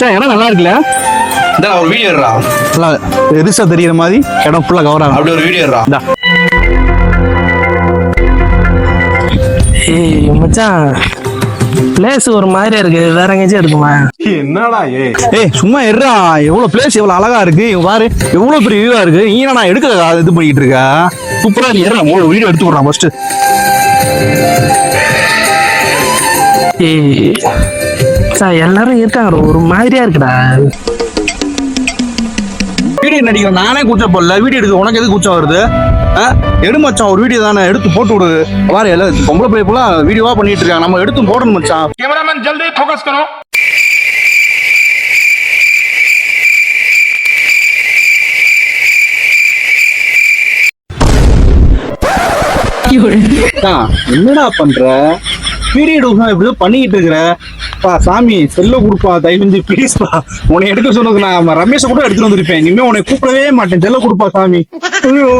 மச்சான் இடம் நல்லா இருக்குல்ல? இந்த ஒரு வீடியோ எடுறா. நல்லா பெருசா தெரியுற மாதிரி இடம் ஃபுல்லா கவர் ஆகும். அப்படி ஒரு வீடியோ எடுறா. ஏய் மச்சான், பிளேஸ் ஒரு மாதிரியா இருக்கு, வேற எங்கேயாச்சும் இருக்குமா? என்னடா ஏய் சும்மா இருடா, எவ்வளவு பிளேஸ் எவ்வளவு அழகா இருக்கு பாரு, எவ்வளவு பெரிய வியூவா இருக்கு. நீ நான் எடுக்க இது பண்ணிட்டு இருக்கா? சூப்பரா நீ ஏறா, வீடியோ எடுத்து போடுறான் ஃபர்ஸ்ட். ஏய் சார், எல்லாரும் இருக்காங்க, ஒரு மாதிரியா இருக்குடா. வீடியோ நடிக்கிறேன் நானே கூச்சம் போடல, வீடியோ எடுக்க உனக்கு எது கூச்சம் வருது? எடு மச்சான், ஒரு வீடியோ தானே, எடுத்து போட்டு விடு. பாரு எல்லாம் பொம்பளை பிள்ளை போல வீடியோவா பண்ணிட்டு இருக்காங்க, நம்ம எடுத்து போடணும் மச்சான். கேமராமேன் ஜல்தி ஃபோக்கஸ் கரோ. என்னடா பண்ற? வீடியோ எடுக்க இப்படி பண்ணிக்கிட்டு இருக்கிற சாமி, செல்ல கொடுப்பா தயவு செஞ்சு ப்ளீஸ்பா. உன்னை எடுக்க சொன்னது நான் ரமேஷை கூட எடுத்துட்டு வந்திருப்பேன். இனிமே உன்னை கூப்பிடவே மாட்டேன். செல்ல கொடுப்பா சாமி. ஐயோ.